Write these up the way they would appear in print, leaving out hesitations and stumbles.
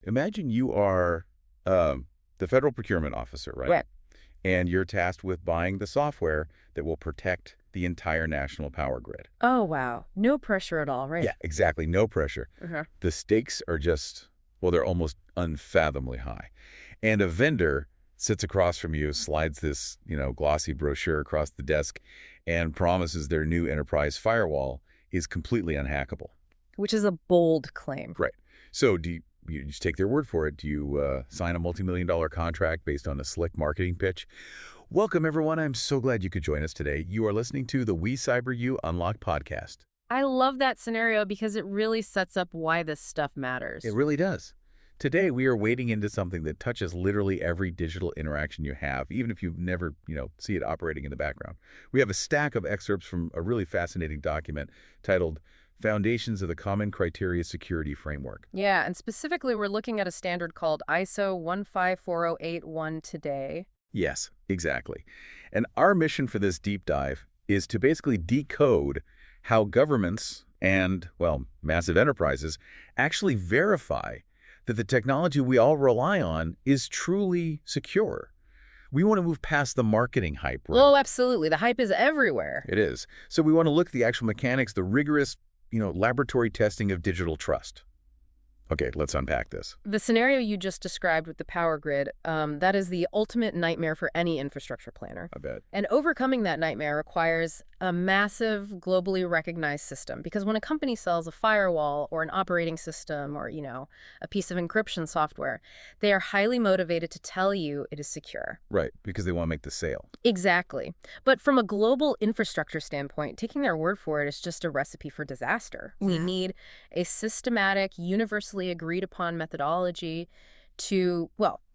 Imagine you are the federal procurement officer, right? Right. And you're tasked with buying the software that will protect the entire national power grid. Oh, wow. No pressure at all, right? Yeah, exactly. No pressure. Uh-huh. The stakes are just, well, they're almost unfathomably high. And a vendor sits across from you, slides this, glossy brochure across the desk, and promises their new enterprise firewall is completely unhackable. Which is a bold claim. Right. So do you just take their word for it? Do you sign a multi-million-dollar contract based on a slick marketing pitch? Welcome, everyone. I'm so glad you could join us today. You are listening to the WeCyberYou Unlocked podcast. I love that scenario because it really sets up why this stuff matters. It really does. Today, we are wading into something that touches literally every digital interaction you have, even if you never, see it operating in the background. We have a stack of excerpts from a really fascinating document titled Foundations of the Common Criteria Security Framework. Yeah, and specifically, we're looking at a standard called ISO 154081 today. Yes, exactly. And our mission for this deep dive is to basically decode how governments and, massive enterprises actually verify that the technology we all rely on is truly secure. We want to move past the marketing hype. Right? Oh, absolutely. The hype is everywhere. It is. So we want to look at the actual mechanics, the rigorous, laboratory testing of digital trust. Okay, let's unpack this. The scenario you just described with the power grid, that is the ultimate nightmare for any infrastructure planner. I bet. And overcoming that nightmare requires a massive, globally recognized system. Because when a company sells a firewall or an operating system or, a piece of encryption software, they are highly motivated to tell you it is secure. Right, because they want to make the sale. Exactly. But from a global infrastructure standpoint, taking their word for it is just a recipe for disaster. We need a systematic, universally agreed upon methodology to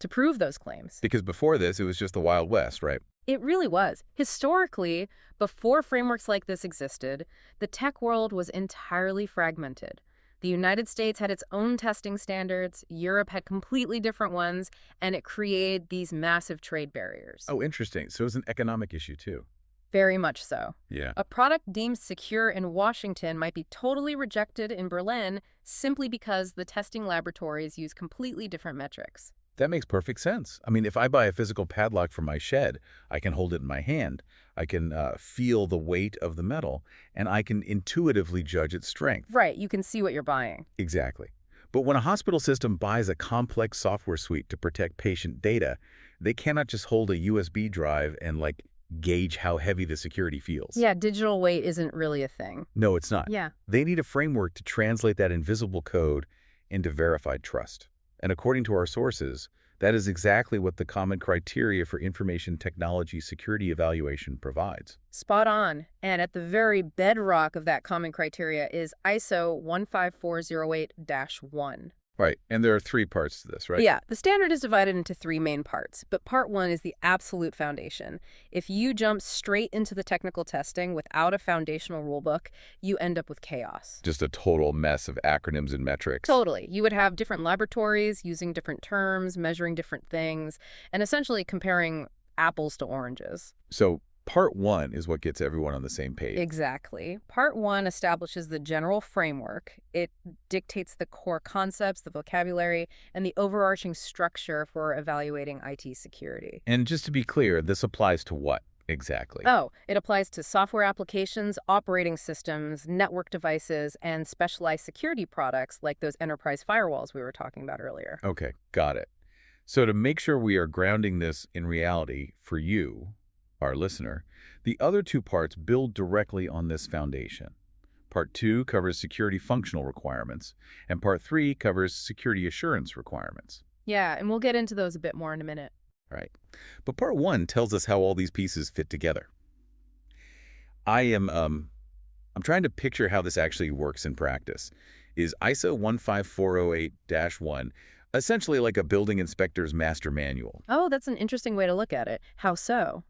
prove those claims. Because before this, it was just the Wild West, right? It really was. Historically, before frameworks like this existed, the tech world was entirely fragmented. The United States had its own testing standards, Europe had completely different ones, and it created these massive trade barriers. Oh, interesting. So it's an economic issue, too. Very much so. Yeah. A product deemed secure in Washington might be totally rejected in Berlin simply because the testing laboratories use completely different metrics. That makes perfect sense. I mean, if I buy a physical padlock for my shed, I can hold it in my hand. I can feel the weight of the metal, and I can intuitively judge its strength. Right, you can see what you're buying. Exactly. But when a hospital system buys a complex software suite to protect patient data, they cannot just hold a USB drive and, gauge how heavy the security feels. Yeah, digital weight isn't really a thing. No, it's not. Yeah. They need a framework to translate that invisible code into verified trust. And according to our sources, that is exactly what the Common Criteria for Information Technology Security Evaluation provides. Spot on. And at the very bedrock of that common criteria is ISO 15408-1. Right. And there are three parts to this, right? Yeah. The standard is divided into three main parts, but part one is the absolute foundation. If you jump straight into the technical testing without a foundational rulebook, you end up with chaos. Just a total mess of acronyms and metrics. Totally. You would have different laboratories using different terms, measuring different things, and essentially comparing apples to oranges. So part one is what gets everyone on the same page. Exactly. Part one establishes the general framework. It dictates the core concepts, the vocabulary, and the overarching structure for evaluating IT security. And just to be clear, this applies to what exactly? Oh, it applies to software applications, operating systems, network devices, and specialized security products like those enterprise firewalls we were talking about earlier. Okay, got it. So to make sure we are grounding this in reality for you, our listener, the other two parts build directly on this foundation. Part 2 covers security functional requirements, and Part 3 covers security assurance requirements. Yeah, and we'll get into those a bit more in a minute. Right. But Part 1 tells us how all these pieces fit together. I'm trying to picture how this actually works in practice. Is ISO 15408-1 essentially like a building inspector's master manual? Oh, that's an interesting way to look at it. How so?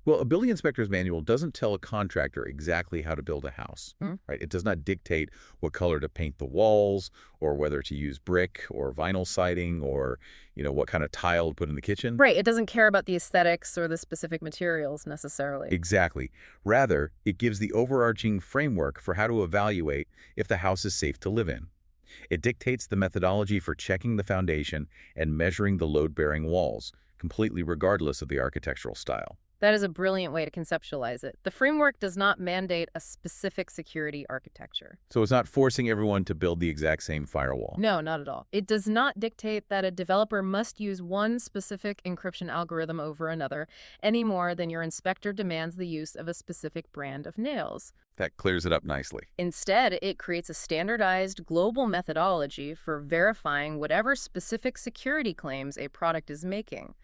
Well, a building inspector's manual doesn't tell a contractor exactly how to build a house, right? It does not dictate what color to paint the walls or whether to use brick or vinyl siding or, what kind of tile to put in the kitchen. Right. It doesn't care about the aesthetics or the specific materials necessarily. Exactly. Rather, it gives the overarching framework for how to evaluate if the house is safe to live in. It dictates the methodology for checking the foundation and measuring the load-bearing walls, completely regardless of the architectural style. That is a brilliant way to conceptualize it. The framework does not mandate a specific security architecture. So it's not forcing everyone to build the exact same firewall. No, not at all. It does not dictate that a developer must use one specific encryption algorithm over another, any more than your inspector demands the use of a specific brand of nails. That clears it up nicely. Instead, it creates a standardized global methodology for verifying whatever specific security claims a product is making.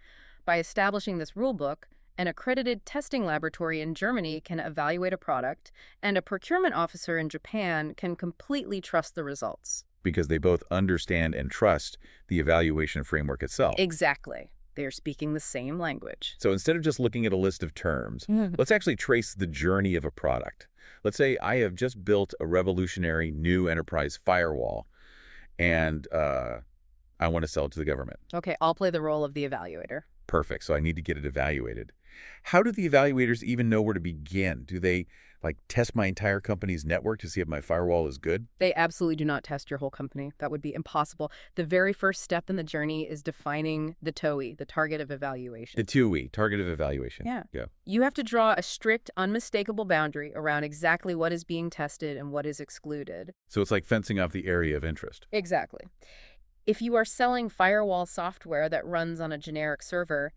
By establishing this rulebook, an accredited testing laboratory in Germany can evaluate a product, and a procurement officer in Japan can completely trust the results. Because they both understand and trust the evaluation framework itself. Exactly. They are speaking the same language. So instead of just looking at a list of terms, let's actually trace the journey of a product. Let's say I have just built a revolutionary new enterprise firewall, and I want to sell it to the government. Okay, I'll play the role of the evaluator. Perfect. So I need to get it evaluated. How do the evaluators even know where to begin? Do they, test my entire company's network to see if my firewall is good? They absolutely do not test your whole company. That would be impossible. The very first step in the journey is defining the TOE, the target of evaluation. The TOE, target of evaluation. Yeah. Yeah. You have to draw a strict, unmistakable boundary around exactly what is being tested and what is excluded. So it's like fencing off the area of interest. Exactly. If you are selling firewall software that runs on a generic server,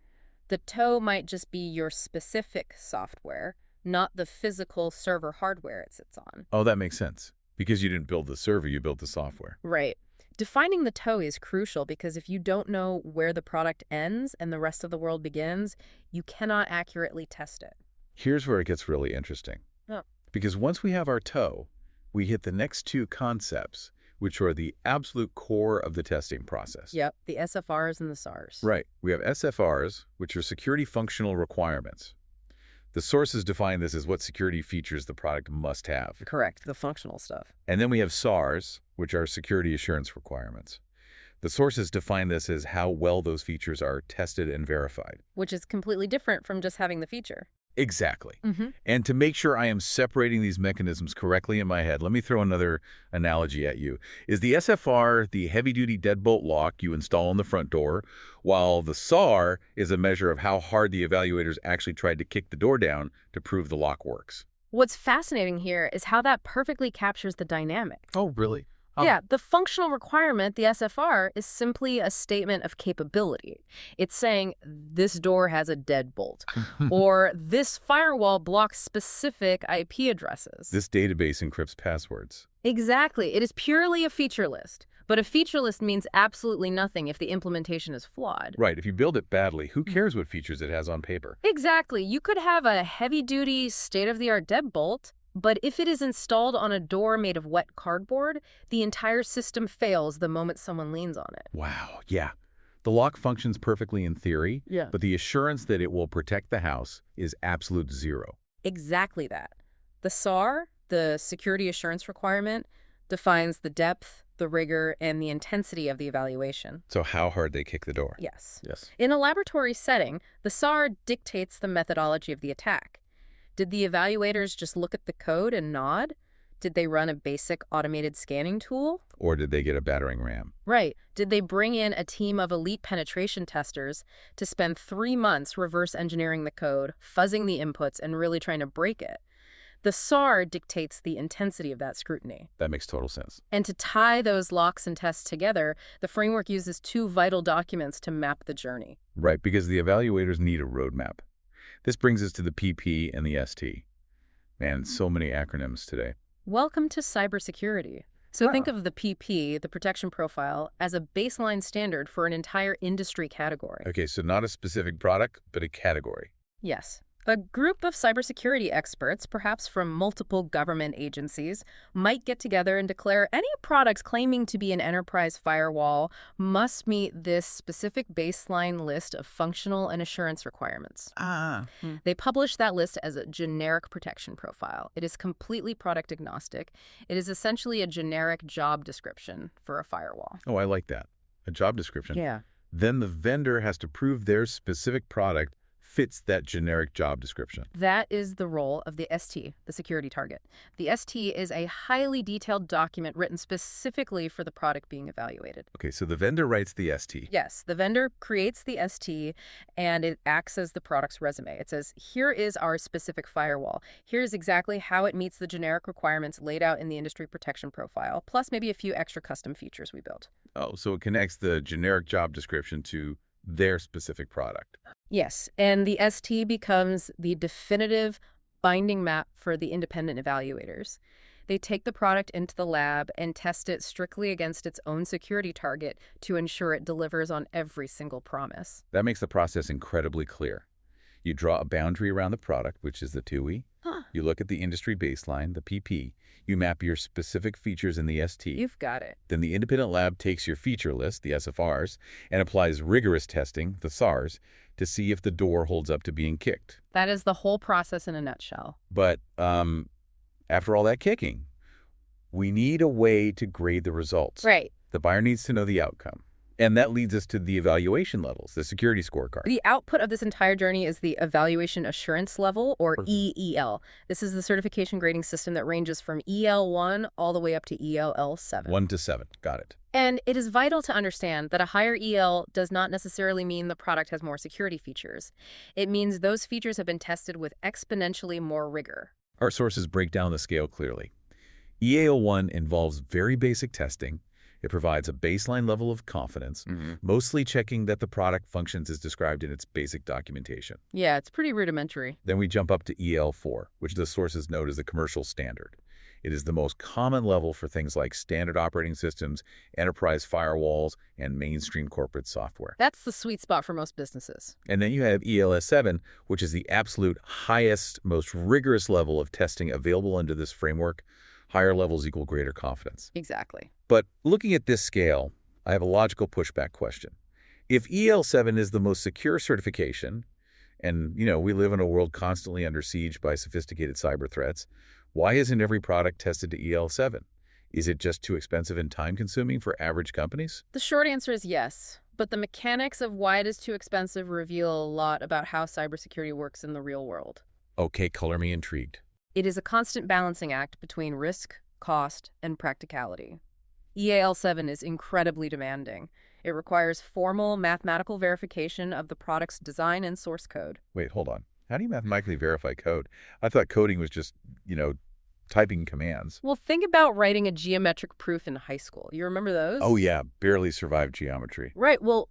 the TOE might just be your specific software, not the physical server hardware it sits on. Oh, that makes sense. Because you didn't build the server, you built the software. Right. Defining the TOE is crucial because if you don't know where the product ends and the rest of the world begins, you cannot accurately test it. Here's where it gets really interesting. Oh. Because once we have our TOE, we hit the next two concepts, which are the absolute core of the testing process. Yep, the SFRs and the SARs. Right. We have SFRs, which are security functional requirements. The sources define this as what security features the product must have. Correct, the functional stuff. And then we have SARs, which are security assurance requirements. The sources define this as how well those features are tested and verified. Which is completely different from just having the feature. Exactly. And to make sure I am separating these mechanisms correctly in my head, let me throw another analogy at you. Is the SFR the heavy-duty deadbolt lock you install on the front door, while the SAR is a measure of how hard the evaluators actually tried to kick the door down to prove the lock works? What's fascinating here is how that perfectly captures the dynamic. Oh, really? Yeah, the functional requirement, the SFR, is simply a statement of capability. It's saying, this door has a deadbolt, or this firewall blocks specific IP addresses. This database encrypts passwords. Exactly. It is purely a feature list. But a feature list means absolutely nothing if the implementation is flawed. Right. If you build it badly, who cares what features it has on paper? Exactly. You could have a heavy-duty, state-of-the-art deadbolt, but if it is installed on a door made of wet cardboard, the entire system fails the moment someone leans on it. Wow, yeah. The lock functions perfectly in theory, but the assurance that it will protect the house is absolute zero. Exactly that. The SAR, the security assurance requirement, defines the depth, the rigor, and the intensity of the evaluation. So how hard they kick the door? Yes. Yes. In a laboratory setting, the SAR dictates the methodology of the attack. Did the evaluators just look at the code and nod? Did they run a basic automated scanning tool? Or did they get a battering ram? Right. Did they bring in a team of elite penetration testers to spend 3 months reverse engineering the code, fuzzing the inputs, and really trying to break it? The SAR dictates the intensity of that scrutiny. That makes total sense. And to tie those locks and tests together, the framework uses 2 vital documents to map the journey. Right, because the evaluators need a roadmap. This brings us to the PP and the ST. Man, so many acronyms today. Welcome to cybersecurity. So think of the PP, the protection profile, as a baseline standard for an entire industry category. Okay, so not a specific product, but a category. Yes. A group of cybersecurity experts, perhaps from multiple government agencies, might get together and declare any products claiming to be an enterprise firewall must meet this specific baseline list of functional and assurance requirements. They publish that list as a generic protection profile. It is completely product agnostic. It is essentially a generic job description for a firewall. Oh, I like that. A job description. Yeah. Then the vendor has to prove their specific product fits that generic job description. That is the role of the ST, the security target. The ST is a highly detailed document written specifically for the product being evaluated. Okay, so the vendor writes the ST. Yes, the vendor creates the ST, and it acts as the product's resume. It says, here is our specific firewall. Here's exactly how it meets the generic requirements laid out in the industry protection profile, plus maybe a few extra custom features we built. Oh, so it connects the generic job description to their specific product. Yes, and the ST becomes the definitive binding map for the independent evaluators. They take the product into the lab and test it strictly against its own security target to ensure it delivers on every single promise. That makes the process incredibly clear. You draw a boundary around the product, which is the 2E. You look at the industry baseline, the PP. You map your specific features in the ST. You've got it. Then the independent lab takes your feature list, the SFRs, and applies rigorous testing, the SARs, to see if the door holds up to being kicked. That is the whole process in a nutshell. But after all that kicking, we need a way to grade the results. Right. The buyer needs to know the outcome. And that leads us to the evaluation levels, the security scorecard. The output of this entire journey is the Evaluation Assurance Level, or EEL. This is the certification grading system that ranges from EL1 all the way up to ELL7. 1 to 7. Got it. And it is vital to understand that a higher EL does not necessarily mean the product has more security features. It means those features have been tested with exponentially more rigor. Our sources break down the scale clearly. EAL1 involves very basic testing. It provides a baseline level of confidence, mostly checking that the product functions as described in its basic documentation. Yeah, it's pretty rudimentary. Then we jump up to EL4, which the sources note as the commercial standard. It is the most common level for things like standard operating systems, enterprise firewalls, and mainstream corporate software. That's the sweet spot for most businesses. And then you have ELS7, which is the absolute highest, most rigorous level of testing available under this framework. Higher levels equal greater confidence. Exactly. But looking at this scale, I have a logical pushback question. If EL7 is the most secure certification, and, we live in a world constantly under siege by sophisticated cyber threats, why isn't every product tested to EL7? Is it just too expensive and time-consuming for average companies? The short answer is yes, but the mechanics of why it is too expensive reveal a lot about how cybersecurity works in the real world. Okay, color me intrigued. It is a constant balancing act between risk, cost, and practicality. EAL7 is incredibly demanding. It requires formal mathematical verification of the product's design and source code. Wait, hold on. How do you mathematically verify code? I thought coding was just, typing commands. Well, think about writing a geometric proof in high school. You remember those? Oh, yeah. Barely survived geometry. Right. Well,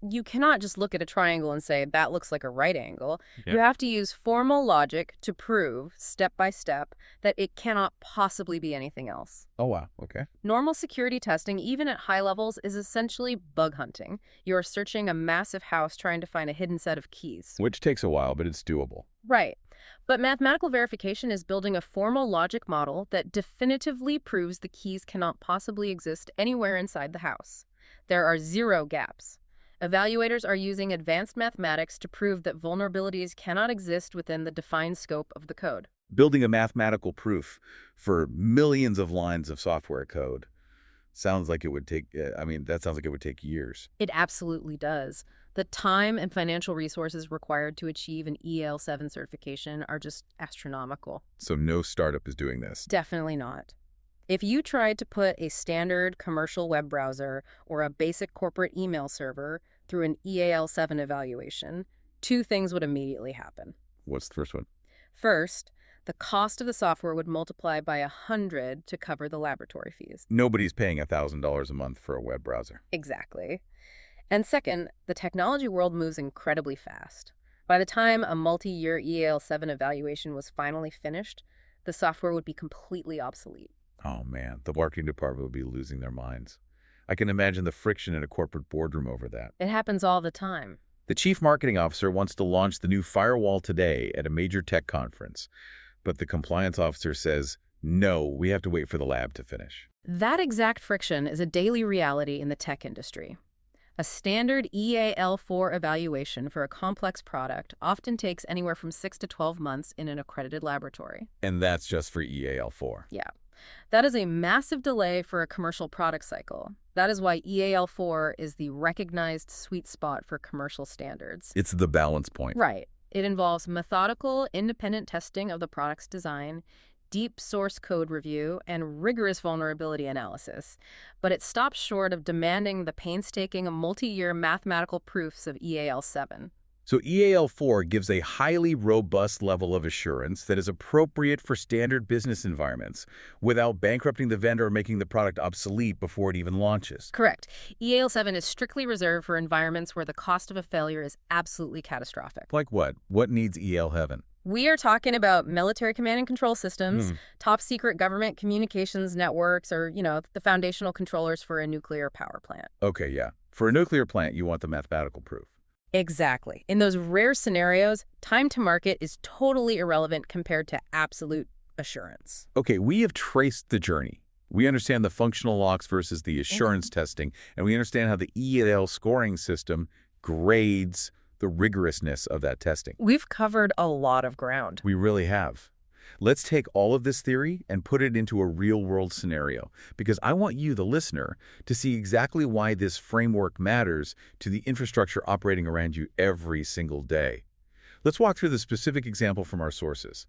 you cannot just look at a triangle and say, that looks like a right angle. Yeah. You have to use formal logic to prove, step by step, that it cannot possibly be anything else. Oh, wow. Okay. Normal security testing, even at high levels, is essentially bug hunting. You are searching a massive house trying to find a hidden set of keys. Which takes a while, but it's doable. Right. But mathematical verification is building a formal logic model that definitively proves the keys cannot possibly exist anywhere inside the house. There are 0 gaps. Evaluators are using advanced mathematics to prove that vulnerabilities cannot exist within the defined scope of the code. Building a mathematical proof for millions of lines of software code sounds like it would take, that sounds like it would take years. It absolutely does. The time and financial resources required to achieve an EL7 certification are just astronomical. So no startup is doing this. Definitely not. If you tried to put a standard commercial web browser or a basic corporate email server through an EAL7 evaluation, 2 things would immediately happen. What's the first one? First, the cost of the software would multiply by 100 to cover the laboratory fees. Nobody's paying $1,000 a month for a web browser. Exactly. And second, the technology world moves incredibly fast. By the time a multi-year EAL7 evaluation was finally finished, the software would be completely obsolete. Oh, man, the marketing department would be losing their minds. I can imagine the friction in a corporate boardroom over that. It happens all the time. The chief marketing officer wants to launch the new firewall today at a major tech conference, but the compliance officer says, no, we have to wait for the lab to finish. That exact friction is a daily reality in the tech industry. A standard EAL4 evaluation for a complex product often takes anywhere from 6 to 12 months in an accredited laboratory. And that's just for EAL4. Yeah. That is a massive delay for a commercial product cycle. That is why EAL4 is the recognized sweet spot for commercial standards. It's the balance point. Right. It involves methodical, independent testing of the product's design, deep source code review, and rigorous vulnerability analysis. But it stops short of demanding the painstaking multi-year mathematical proofs of EAL7. So EAL4 gives a highly robust level of assurance that is appropriate for standard business environments without bankrupting the vendor or making the product obsolete before it even launches. Correct. EAL7 is strictly reserved for environments where the cost of a failure is absolutely catastrophic. Like what? What needs EAL heaven? We are talking about military command and control systems, top secret government communications networks, or, the foundational controllers for a nuclear power plant. Okay, yeah. For a nuclear plant, you want the mathematical proof. Exactly. In those rare scenarios, time to market is totally irrelevant compared to absolute assurance. Okay, we have traced the journey. We understand the functional locks versus the assurance testing, and we understand how the EAL scoring system grades the rigorousness of that testing. We've covered a lot of ground. We really have. Let's take all of this theory and put it into a real-world scenario, because I want you, the listener, to see exactly why this framework matters to the infrastructure operating around you every single day. Let's walk through the specific example from our sources.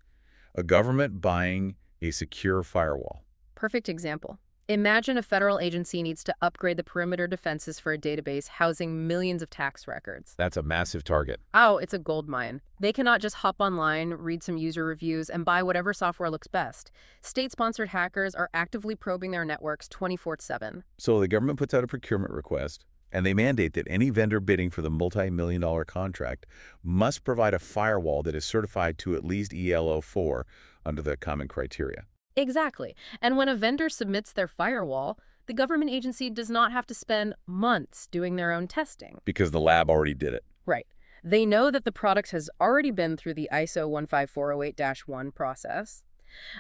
A government buying a secure firewall. Perfect example. Imagine a federal agency needs to upgrade the perimeter defenses for a database housing millions of tax records. That's a massive target. Oh, it's a gold mine. They cannot just hop online, read some user reviews, and buy whatever software looks best. State-sponsored hackers are actively probing their networks 24/7. So the government puts out a procurement request, and they mandate that any vendor bidding for the multi-million-dollar contract must provide a firewall that is certified to at least EAL4 under the common criteria. Exactly. And when a vendor submits their firewall, the government agency does not have to spend months doing their own testing. Because the lab already did it. Right. They know that the product has already been through the ISO 15408-1 process.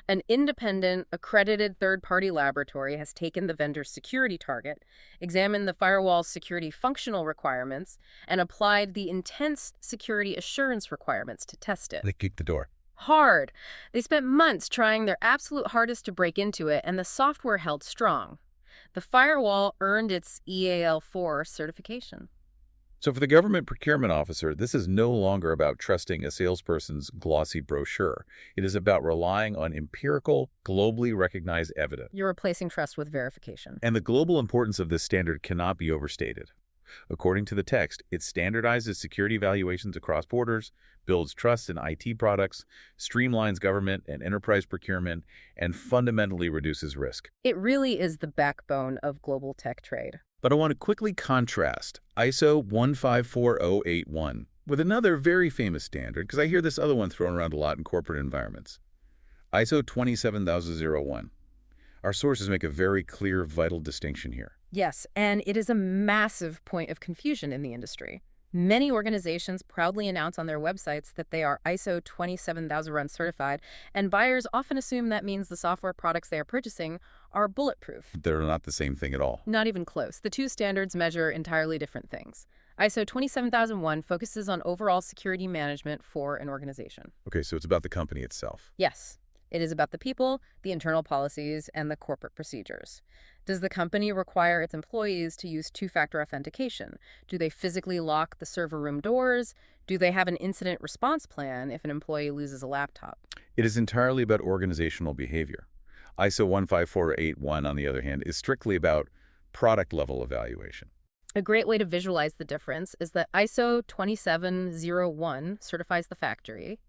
An independent, accredited third-party laboratory has taken the vendor's security target, examined the firewall's security functional requirements, and applied the intense security assurance requirements to test it. They kicked the door. Hard. They spent months trying their absolute hardest to break into it, and the software held strong. The firewall earned its EAL4 certification. So for the government procurement officer, this is no longer about trusting a salesperson's glossy brochure. It is about relying on empirical, globally recognized evidence. You're replacing trust with verification. And the global importance of this standard cannot be overstated. According to the text, it standardizes security evaluations across borders, builds trust in IT products, streamlines government and enterprise procurement, and fundamentally reduces risk. It really is the backbone of global tech trade. But I want to quickly contrast ISO 15408-1 with another very famous standard, because I hear this other one thrown around a lot in corporate environments. ISO 27001. Our sources make a very clear, vital distinction here. Yes, and it is a massive point of confusion in the industry. Many organizations proudly announce on their websites that they are ISO 27001 certified, and buyers often assume that means the software products they are purchasing are bulletproof. They're not the same thing at all. Not even close. The two standards measure entirely different things. ISO 27001 focuses on overall security management for an organization. Okay, so it's about the company itself. Yes. It is about the people, the internal policies, and the corporate procedures. Does the company require its employees to use two-factor authentication? Do they physically lock the server room doors? Do they have an incident response plan if an employee loses a laptop? It is entirely about organizational behavior. ISO 15481, on the other hand, is strictly about product-level evaluation. A great way to visualize the difference is that ISO 2701 certifies the factory,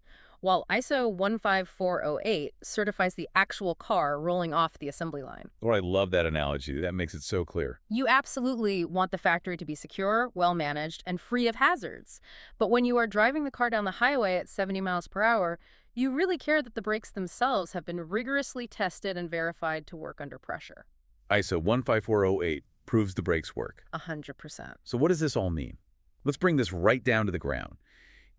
while ISO 15408 certifies the actual car rolling off the assembly line. Oh, I love that analogy. That makes it so clear. You absolutely want the factory to be secure, well-managed, and free of hazards. But when you are driving the car down the highway at 70 miles per hour, you really care that the brakes themselves have been rigorously tested and verified to work under pressure. ISO 15408 proves the brakes work. 100%. So what does this all mean? Let's bring this right down to the ground.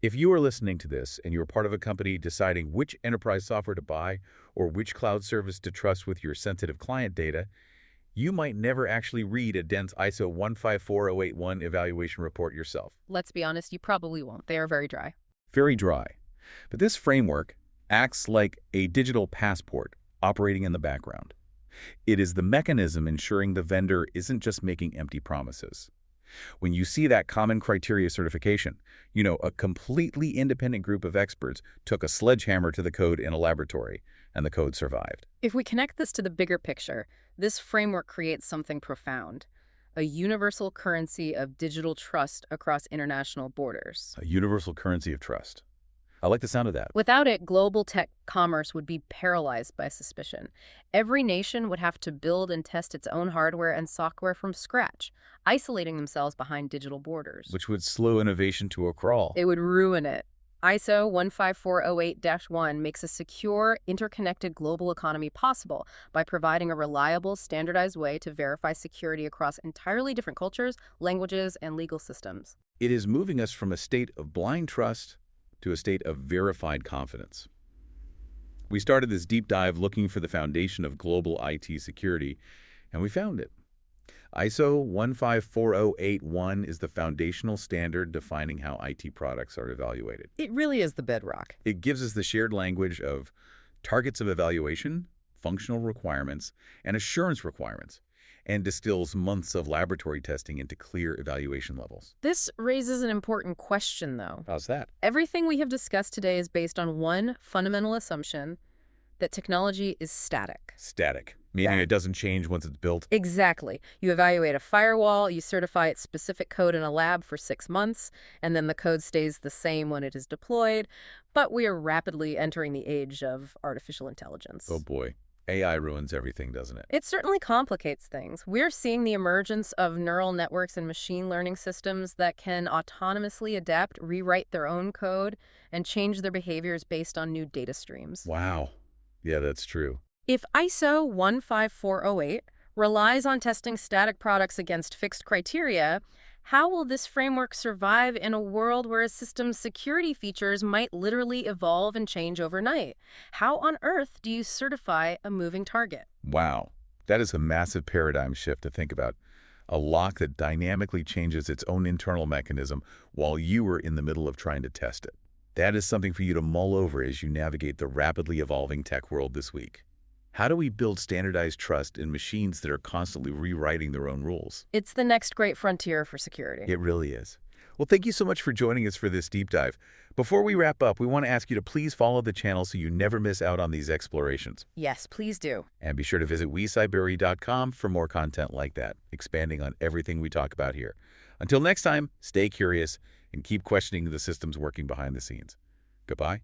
If you are listening to this and you're part of a company deciding which enterprise software to buy or which cloud service to trust with your sensitive client data, you might never actually read a dense ISO 15408-1 evaluation report yourself. Let's be honest, you probably won't. They are very dry. Very dry. But this framework acts like a digital passport operating in the background. It is the mechanism ensuring the vendor isn't just making empty promises. When you see that common criteria certification, a completely independent group of experts took a sledgehammer to the code in a laboratory, and the code survived. If we connect this to the bigger picture, this framework creates something profound: a universal currency of digital trust across international borders. A universal currency of trust. I like the sound of that. Without it, global tech commerce would be paralyzed by suspicion. Every nation would have to build and test its own hardware and software from scratch, isolating themselves behind digital borders. Which would slow innovation to a crawl. It would ruin it. ISO 15408-1 makes a secure, interconnected global economy possible by providing a reliable, standardized way to verify security across entirely different cultures, languages, and legal systems. It is moving us from a state of blind trust to a state of verified confidence. We started this deep dive looking for the foundation of global IT security, and we found it. ISO 15408-1 is the foundational standard defining how IT products are evaluated. It really is the bedrock. It gives us the shared language of targets of evaluation, functional requirements, and assurance requirements, and distills months of laboratory testing into clear evaluation levels. This raises an important question, though. How's that? Everything we have discussed today is based on one fundamental assumption: that technology is static. Static, meaning it doesn't change once it's built. Exactly. You evaluate a firewall, you certify its specific code in a lab for 6 months, and then the code stays the same when it is deployed. But we are rapidly entering the age of artificial intelligence. Oh boy. AI ruins everything, doesn't it? It certainly complicates things. We're seeing the emergence of neural networks and machine learning systems that can autonomously adapt, rewrite their own code, and change their behaviors based on new data streams. Wow. Yeah, that's true. If ISO 15408 relies on testing static products against fixed criteria, how will this framework survive in a world where a system's security features might literally evolve and change overnight? How on earth do you certify a moving target? Wow. That is a massive paradigm shift to think about. A lock that dynamically changes its own internal mechanism while you are in the middle of trying to test it. That is something for you to mull over as you navigate the rapidly evolving tech world this week. How do we build standardized trust in machines that are constantly rewriting their own rules? It's the next great frontier for security. It really is. Well, thank you so much for joining us for this deep dive. Before we wrap up, we want to ask you to please follow the channel so you never miss out on these explorations. Yes, please do. And be sure to visit WeCyberYou.com for more content like that, expanding on everything we talk about here. Until next time, stay curious and keep questioning the systems working behind the scenes. Goodbye.